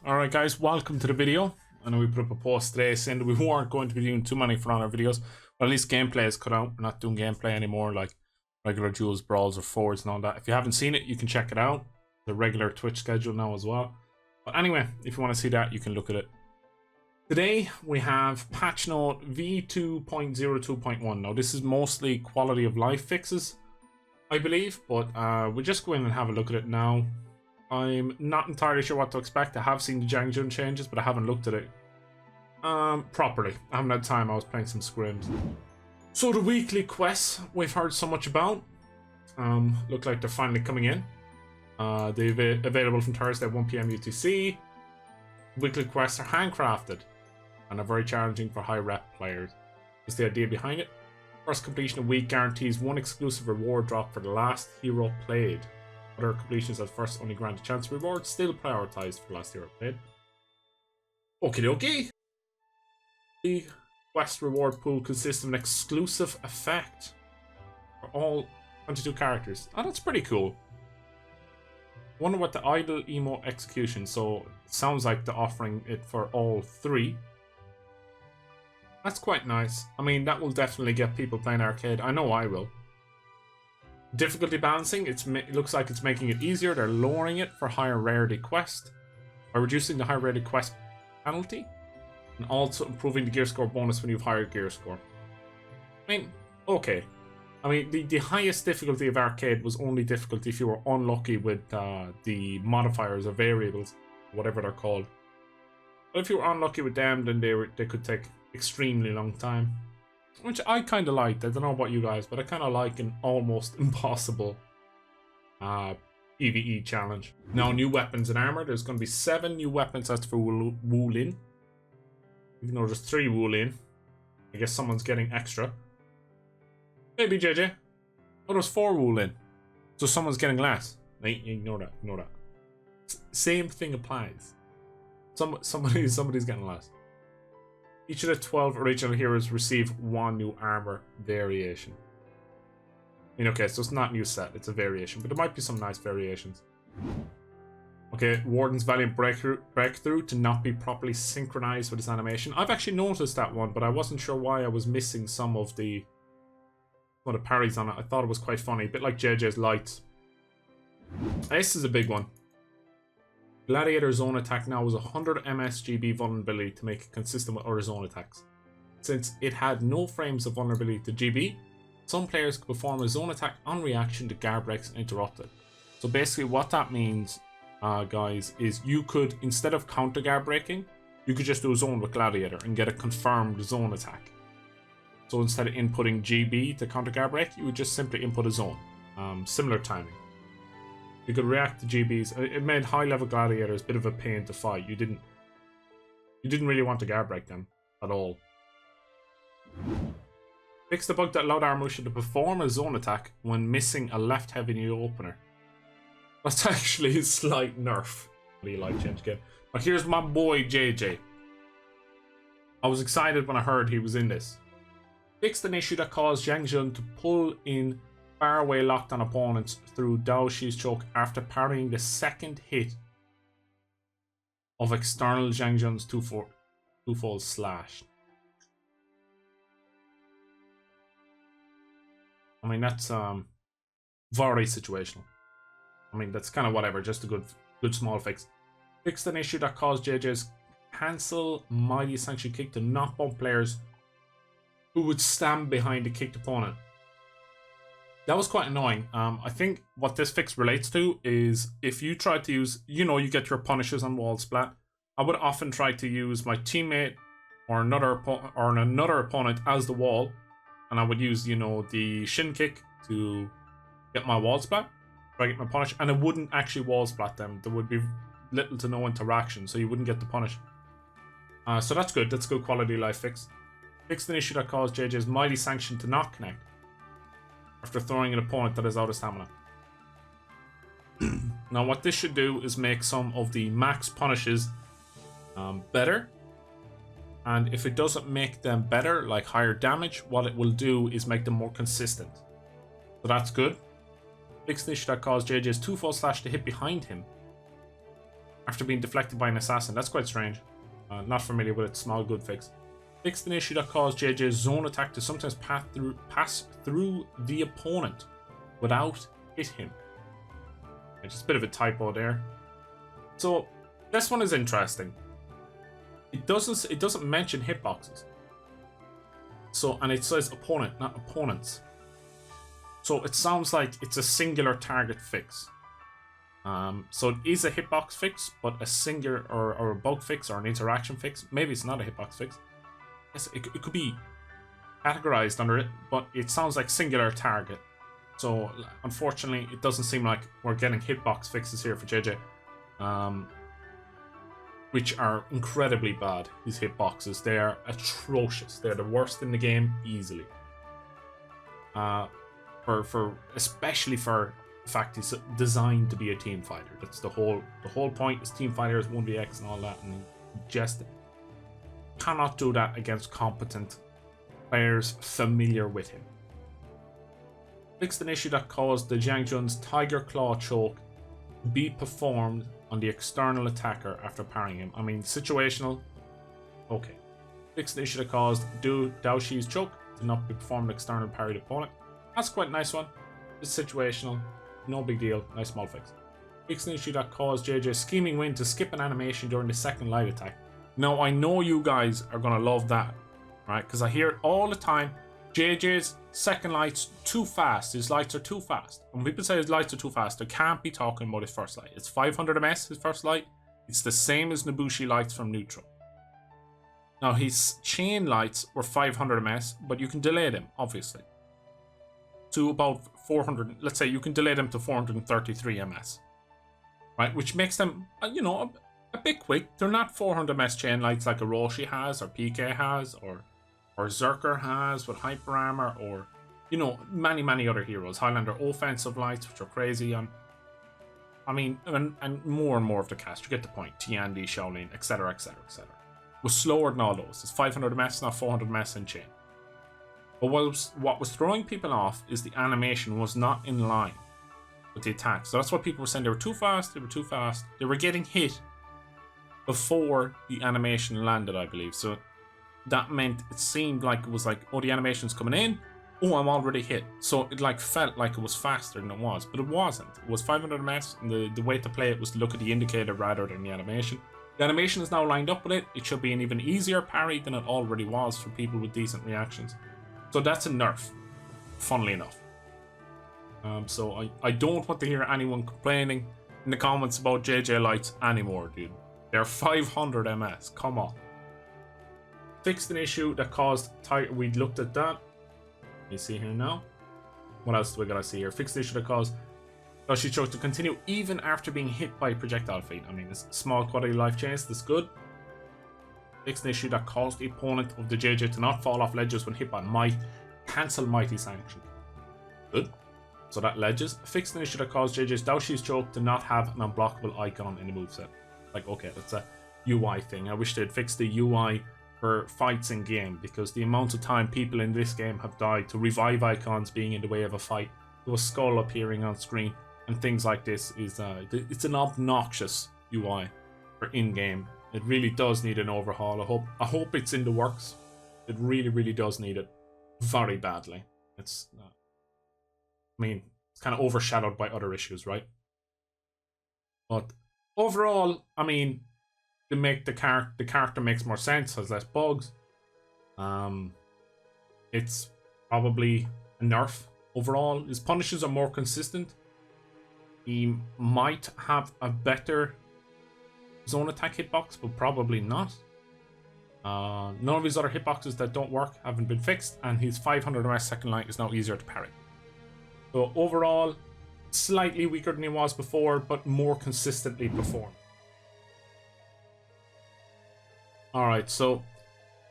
Alright guys, welcome to the video. I know we put up a post today saying that we weren't going to be doing too many For Honor videos, but at least gameplay is cut out. We're not doing gameplay anymore like regular duels, brawls, or forwards and all that. If you haven't seen it, you can check it out. The regular Twitch schedule now as well. But anyway, if you want to see that, you can look at it. Today we have patch note V2.02.1. Now this is mostly quality of life fixes, I believe, but we'll just go in and have a look at it now. I'm not entirely sure what to expect. I have seen the Jangjun changes, but I haven't looked at it properly. I haven't had time. I was playing some scrims. So the weekly quests we've heard so much about look like they're finally coming in. They're available from Thursday at 1 PM UTC. Weekly quests are handcrafted and are very challenging for high rep players. That's the idea behind it. First completion of week guarantees one exclusive reward drop for the last hero played. Other completions at first only grant a chance reward, still prioritized for last hero played. Okie dokie. The quest reward pool consists of an exclusive effect for all 22 characters. Oh, that's pretty cool. Wonder what the idle emo execution. So it sounds like they're offering it for all three. That's quite nice. I mean, that will definitely get people playing arcade. I know I will. Difficulty balancing, it looks like it's making it easier. They're lowering it for higher rarity quest by reducing the higher rarity quest penalty and also improving the gear score bonus when you have higher gear score. I mean, okay. I mean, the highest difficulty of arcade was only difficulty if you were unlucky with the modifiers or variables, whatever they're called. But if you were unlucky with them, then they could take extremely long time. Which I kind of liked. I don't know about you guys, but I kind of like an almost impossible PvE challenge. Now, new weapons and armor. There's going to be 7 new weapons. That's for Wulin. Even though there's 3 Wulin. I guess someone's getting extra. Maybe JJ. Oh, there's 4 Wulin. So someone's getting less. Ignore that. Ignore that. Same thing applies. Somebody's getting less. Each of the 12 original heroes receive 1 new armor variation. I mean, okay, so it's not a new set, it's a variation, but there might be some nice variations. Okay, Warden's Valiant Breakthrough to not be properly synchronized with his animation. I've actually noticed that one, but I wasn't sure why I was missing some of the parries on it. I thought it was quite funny, a bit like JJ's Lights. This is a big one. Gladiator zone attack now is 100 MSGB vulnerability to make it consistent with other zone attacks. Since it had no frames of vulnerability to GB, some players could perform a zone attack on reaction to guard breaks and interrupted. So basically what that means, guys, is you could, instead of counter guard breaking, you could just do a zone with Gladiator and get a confirmed zone attack. So instead of inputting GB to counter guard break, you would just simply input a zone. Similar timing. You could react to GBs. It made high-level gladiators a bit of a pain to fight. You didn't really want to guard break them at all. Fix the bug that allowed our motion to perform a zone attack when missing a left heavy new opener. That's actually a slight nerf. Really life change again. But here's my boy JJ. I was excited when I heard he was in this. Fixed an issue that caused Jangjun to pull in far away locked on opponents through Dao Shi's choke after parrying the second hit of external Jangjun's twofold slash. I mean, that's very situational. I mean, that's kind of whatever, just a good small fix. Fixed an issue that caused JJ's cancel mighty sanction kick to not bump players who would stand behind the kicked opponent. That was quite annoying. I think what this fix relates to is if you try to use, you get your punishes on wall splat. I would often try to use my teammate or another opponent as the wall, and I would use, the shin kick to get my wall splat, try to get my punish, and it wouldn't actually wall splat them. There would be little to no interaction, so you wouldn't get the punish. So that's good. That's good quality life fix. Fixed an issue that caused JJ's mighty sanction to not connect after throwing an opponent that is out of stamina. Now what this should do is make some of the max punishes better, and if it doesn't make them better, like higher damage, what it will do is make them more consistent. So that's good. Fixed an issue that caused JJ's twofold slash to hit behind him after being deflected by an assassin. That's quite strange. Not familiar with it. Small good fix. Fixed an issue that caused JJ's zone attack to sometimes pass through the opponent without hit him. It's just a bit of a typo there. So this one is interesting. It doesn't mention hitboxes. So, and it says opponent, not opponents. So it sounds like it's a singular target fix. So it is a hitbox fix, but a singular or a bug fix or an interaction fix. Maybe it's not a hitbox fix. Yes, it could be categorized under it, but it sounds like singular target. So unfortunately, it doesn't seem like we're getting hitbox fixes here for JJ, which are incredibly bad. These hitboxes, they are atrocious. They're the worst in the game easily. Especially for the fact he's designed to be a team fighter. That's the whole point. Is team fighters 1vx and all that, and just cannot do that against competent players familiar with him. Fixed an issue that caused the Jiangjun's Tiger Claw choke to be performed on the external attacker after parrying him. I mean, situational. Okay. Fixed an issue that caused Dao Shi's choke to not be performed external parried opponent. That's quite a nice one. It's situational. No big deal. Nice small fix. Fixed an issue that caused JJ's Scheming Wind to skip an animation during the second light attack. Now, I know you guys are going to love that, right? Because I hear it all the time. JJ's second light's too fast. His lights are too fast. When people say his lights are too fast, they can't be talking about his first light. It's 500 ms, his first light. It's the same as Nobushi lights from Neutral. Now, his chain lights were 500 ms, but you can delay them, obviously, to about 400. Let's say you can delay them to 433 ms, right? Which makes them, a bit quick. They're not 400 ms chain lights like a Roshi has, or PK has, or Zerker has with Hyper Armor, or many other heroes. Highlander offensive lights, which are crazy on. I mean, and more of the cast. You get the point. Tiandi, Shaolin, etc., was slower than all those. It's 500 ms, not 400 ms in chain. But what was throwing people off is the animation was not in line with the attack. So that's what people were saying. They were too fast. They were getting hit before the animation landed, I believe. So that meant it seemed like it was like, oh, the animation's coming in. Oh, I'm already hit. So it felt like it was faster than it was, but it wasn't. It was 500 ms, and the way to play it was to look at the indicator rather than the animation. The animation is now lined up with it. It should be an even easier parry than it already was for people with decent reactions. So that's a nerf, funnily enough. So I don't want to hear anyone complaining in the comments about JJ lights anymore, dude. They're 500 ms. Come on. Fixed an issue that caused we looked at that. You see here now. What else do we gotta see here? Fixed the issue that caused she chose to continue even after being hit by projectile feet. I mean, it's small quality life change. That's good. Fixed an issue that caused the opponent of the JJ to not fall off ledges when hit by might. Cancel mighty sanction. Good. So that ledges. Fixed an issue that caused JJ's Daoshi's choke to not have an unblockable icon in the moveset. Like, okay, that's a UI thing. I wish they'd fix the UI for fights in game, because the amount of time people in this game have died to revive icons being in the way of a fight, to a skull appearing on screen, and things like this is it's an obnoxious UI for in-game. It really does need an overhaul. I hope it's in the works. It really does need it very badly. It's it's kind of overshadowed by other issues, right? But overall, I mean, to make the character makes more sense, has less bugs. It's probably a nerf overall. His punishes are more consistent. He might have a better zone attack hitbox, but probably not. None of his other hitboxes that don't work haven't been fixed, and his 500 ms second line is now easier to parry. So overall, slightly weaker than he was before, but more consistently performed. Alright, so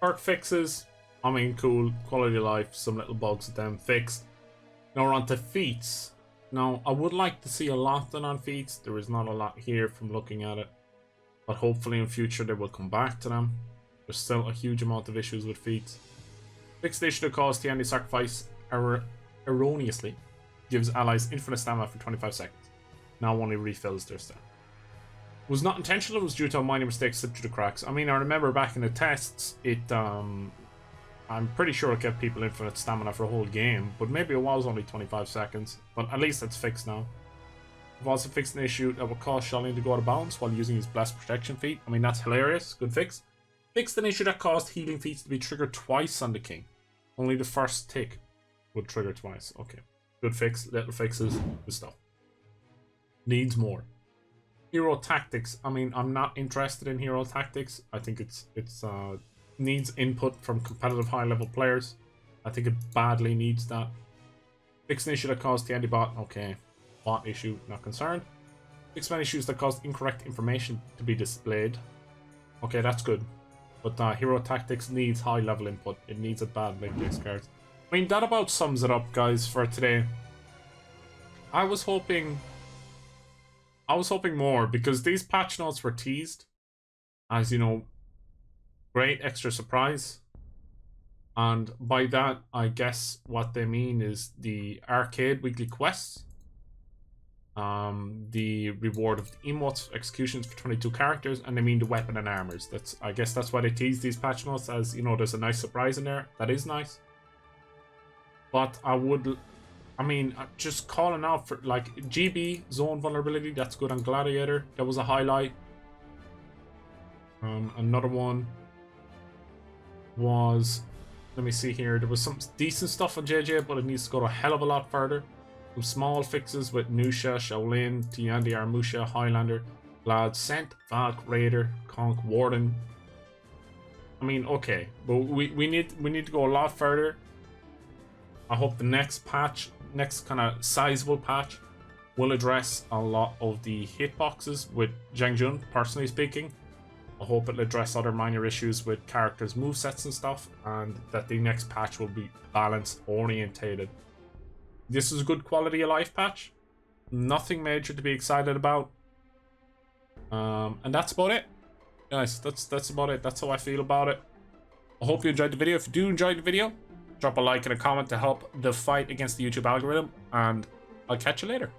perk fixes, I mean, cool, quality of life, some little bugs with them fixed. Now we're on to feats. Now, I would like to see a lot done on feats. There is not a lot here from looking at it, but hopefully in future they will come back to them. There's still a huge amount of issues with feats. Fixed the issue that caused the anti-sacrifice erroneously gives allies infinite stamina for 25 seconds. Now only refills their stamina. was not intentional, it was due to a minor mistake slipped through the cracks. I mean, I remember back in the tests, I'm pretty sure it kept people infinite stamina for a whole game, but maybe it was only 25 seconds. But at least it's fixed now. We've also fixed an issue that would cause Shalin to go out of bounds while using his Blessed Protection feat. I mean, that's hilarious. Good fix. Fixed an issue that caused healing feats to be triggered twice on the king. Only the first tick would trigger twice. Okay. Good fix. Little fixes. Good stuff. Needs more. Hero tactics. I mean, I'm not interested in hero tactics. I think it's needs input from competitive high-level players. I think it badly needs that. Fix an issue that caused the anti-bot. Okay. Bot issue. Not concerned. Fix many issues that caused incorrect information to be displayed. Okay, that's good. But hero tactics needs high-level input. It needs it badly in these cards. I mean, that about sums it up, guys, for today. I was hoping more, because these patch notes were teased as, you know, great extra surprise. And by that, I guess what they mean is the arcade weekly quests, the reward of the emotes, executions for 22 characters, and they mean the weapon and armors. I guess that's why they tease these patch notes, as, you know, there's a nice surprise in there. That is nice. But I mean, just calling out for, like, GB, zone vulnerability, that's good on Gladiator. That was a highlight. Another one was, let me see here, there was some decent stuff on JJ, but it needs to go a hell of a lot further. Some small fixes with Nusha, Shaolin, Tiandi, Armusha, Highlander, Glad, Scent, Valk, Raider, Conk, Warden. I mean, okay, but we need to go a lot further. I hope the next patch, next kind of sizable patch, will address a lot of the hitboxes with Zhang Jun, personally speaking. I hope it'll address other minor issues with characters' movesets and stuff, and that the next patch will be balance orientated. This is a good quality of life patch. Nothing major to be excited about. And that's about it. Guys, that's about it. That's how I feel about it. I hope you enjoyed the video. If you do enjoy the video, drop a like and a comment to help the fight against the YouTube algorithm, and I'll catch you later.